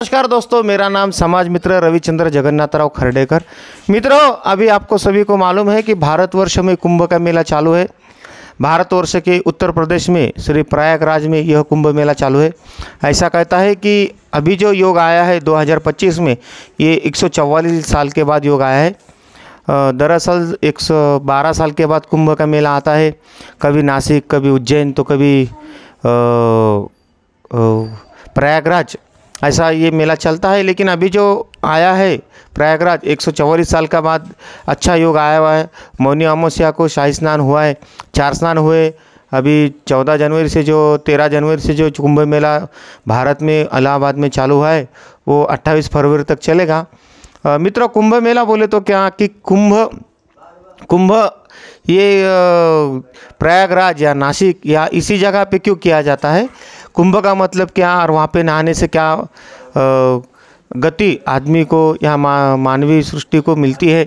नमस्कार दोस्तों, मेरा नाम समाज मित्र रविचंद्र जगन्नाथराव खर्डेकर। मित्रों, अभी आपको सभी को मालूम है कि भारतवर्ष में कुंभ का मेला चालू है। भारतवर्ष के उत्तर प्रदेश में श्री प्रयागराज में यह कुंभ मेला चालू है। ऐसा कहता है कि अभी जो योग आया है 2025 में, ये 144 साल के बाद योग आया है। दरअसल 112 साल के बाद कुंभ का मेला आता है। कभी नासिक, कभी उज्जैन, तो कभी प्रयागराज, ऐसा ये मेला चलता है। लेकिन अभी जो आया है प्रयागराज 144 साल का बाद अच्छा योग आया हुआ है। मौनी अमावस्या को शाही स्नान हुआ है, 4 स्नान हुए। अभी 14 जनवरी से जो 13 जनवरी से जो कुंभ मेला भारत में इलाहाबाद में चालू हुआ है, वो 28 फरवरी तक चलेगा। मित्रों, कुंभ मेला बोले तो क्या कि कुंभ ये प्रयागराज या नासिक या इसी जगह पे क्यों किया जाता है? कुंभ का मतलब क्या, और वहाँ पे नहाने से क्या गति आदमी को या मानवीय सृष्टि को मिलती है?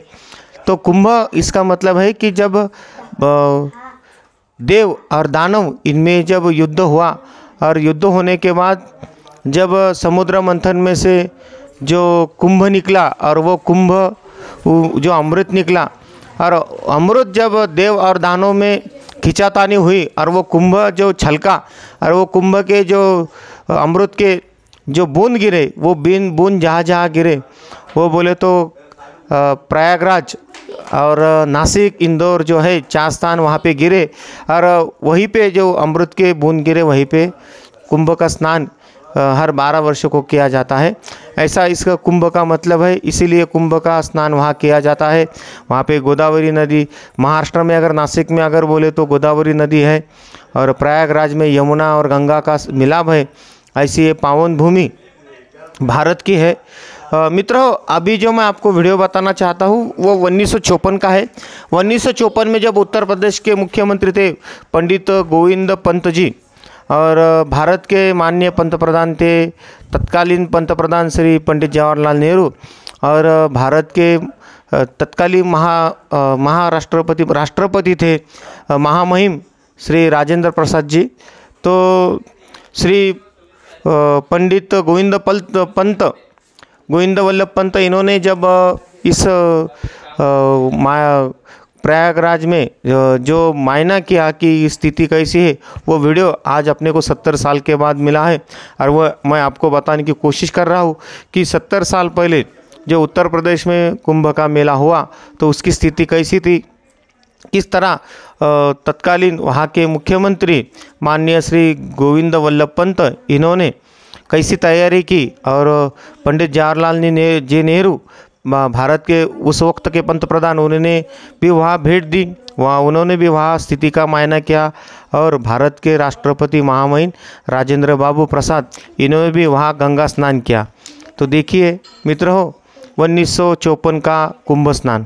तो कुंभ इसका मतलब है कि जब देव और दानव इनमें जब युद्ध हुआ, और युद्ध होने के बाद जब समुद्र मंथन में से जो कुंभ निकला, और वो कुंभ जो अमृत निकला, और अमृत जब देव और दानव में खिंचातानी हुई, और वो कुंभ जो छलका, और वो कुंभ के जो अमृत के जो बूंद गिरे, वो बूंद जहाँ जहाँ गिरे, वो बोले तो प्रयागराज और नासिक, इंदौर जो है 4 स्थान वहाँ पे गिरे, और वहीं पे जो अमृत के बूंद गिरे, वहीं पे कुंभ का स्नान हर 12 वर्षों को किया जाता है। ऐसा इसका कुंभ का मतलब है, इसीलिए कुंभ का स्नान वहाँ किया जाता है। वहाँ पे गोदावरी नदी, महाराष्ट्र में अगर नासिक में अगर बोले तो गोदावरी नदी है, और प्रयागराज में यमुना और गंगा का मिलाप है। ऐसी ये पावन भूमि भारत की है। मित्रों, अभी जो मैं आपको वीडियो बताना चाहता हूँ वो 1954 का है। 1954 में जब उत्तर प्रदेश के मुख्यमंत्री थे पंडित गोविंद पंत जी, और भारत के माननीय पंतप्रधान थे तत्कालीन पंतप्रधान श्री पंडित जवाहरलाल नेहरू, और भारत के तत्कालीन राष्ट्रपति थे महामहिम श्री राजेंद्र प्रसाद जी। तो श्री पंडित गोविंद वल्लभ पंत, इन्होंने जब इस प्रयागराज में जो मायना किया कि स्थिति कैसी है, वो वीडियो आज अपने को 70 साल के बाद मिला है। और वो मैं आपको बताने की कोशिश कर रहा हूँ कि 70 साल पहले जो उत्तर प्रदेश में कुंभ का मेला हुआ, तो उसकी स्थिति कैसी थी, किस तरह तत्कालीन वहाँ के मुख्यमंत्री माननीय श्री गोविंद वल्लभ पंत, इन्होंने कैसी तैयारी की, और पंडित जवाहरलाल नेहरू भारत के उस वक्त के पंतप्रधान, उन्होंने भी वहाँ भेंट दी, वहाँ उन्होंने भी वहाँ स्थिति का मायना किया। और भारत के राष्ट्रपति महामहिम राजेंद्र बाबू प्रसाद, इन्होंने भी वहाँ गंगा स्नान किया। तो देखिए मित्रों, 1954 का कुंभ स्नान।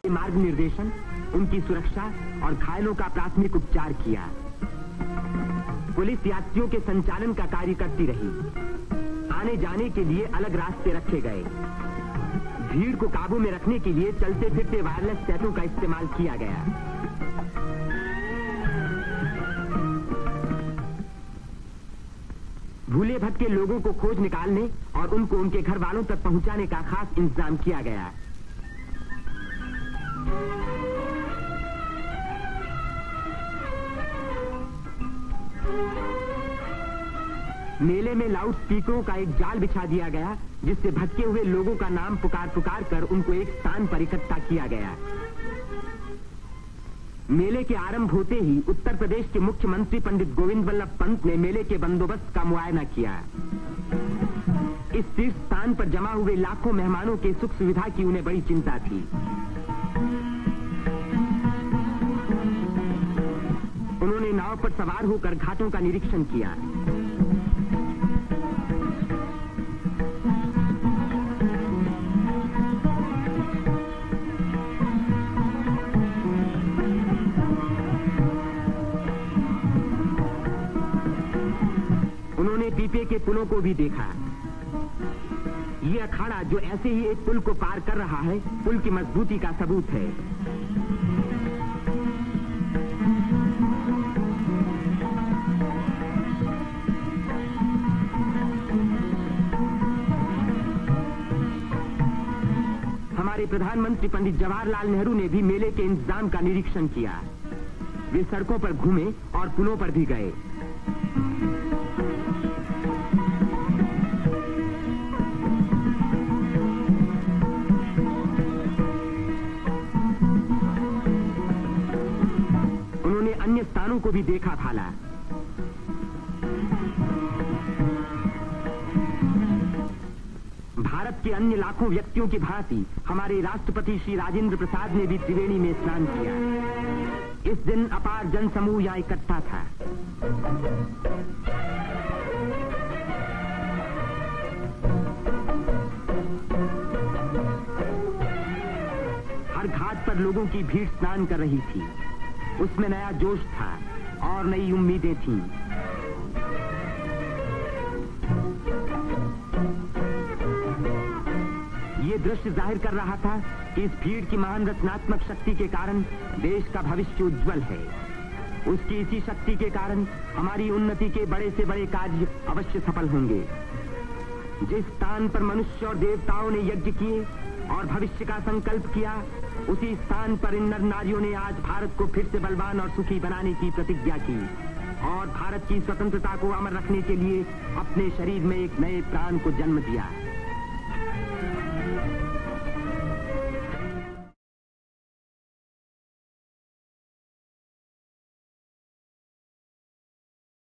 मार्ग निर्देशन, उनकी सुरक्षा और घायलों का प्राथमिक उपचार किया। पुलिस यात्रियों के संचालन का कार्य करती रही। आने जाने के लिए अलग रास्ते रखे गए। भीड़ को काबू में रखने के लिए चलते फिरते वायरलेस सेटों का इस्तेमाल किया गया। भूले भटके लोगों को खोज निकालने और उनको उनके घर वालों तक पहुंचाने का खास इंतजाम किया गया। मेले में लाउड स्पीकरों का एक जाल बिछा दिया गया, जिससे भटके हुए लोगों का नाम पुकार कर उनको एक स्थान पर इकट्ठा किया गया। मेले के आरंभ होते ही उत्तर प्रदेश के मुख्यमंत्री पंडित गोविंद वल्लभ पंत ने मेले के बंदोबस्त का मुआयना किया। इस तीर्थ स्थान पर जमा हुए लाखों मेहमानों के सुख सुविधा की उन्हें बड़ी चिंता थी। उन्होंने नाव पर सवार होकर घाटों का निरीक्षण किया। उन्होंने पीपे के पुलों को भी देखा। ये अखाड़ा जो ऐसे ही एक पुल को पार कर रहा है, पुल की मजबूती का सबूत है। हमारे प्रधानमंत्री पंडित जवाहरलाल नेहरू ने भी मेले के इंतजाम का निरीक्षण किया। वे सड़कों पर घूमे और पुलों पर भी गए। उन्होंने अन्य स्थानों को भी देखा भाला। भारत के अन्य लाखों व्यक्तियों की भांति हमारे राष्ट्रपति श्री राजेंद्र प्रसाद ने भी त्रिवेणी में स्नान किया। इस दिन अपार जनसमूह यहाँ इकट्ठा था। हर घाट पर लोगों की भीड़ स्नान कर रही थी। उसमें नया जोश था और नई उम्मीदें थीं। ये दृश्य जाहिर कर रहा था कि इस भीड़ की महान रचनात्मक शक्ति के कारण देश का भविष्य उज्जवल है। उसकी इसी शक्ति के कारण हमारी उन्नति के बड़े से बड़े कार्य अवश्य सफल होंगे। जिस स्थान पर मनुष्य और देवताओं ने यज्ञ किए और भविष्य का संकल्प किया, उसी स्थान पर इन नर नारियों ने आज भारत को फिर से बलवान और सुखी बनाने की प्रतिज्ञा की और भारत की स्वतंत्रता को अमर रखने के लिए अपने शरीर में एक नए प्राण को जन्म दिया।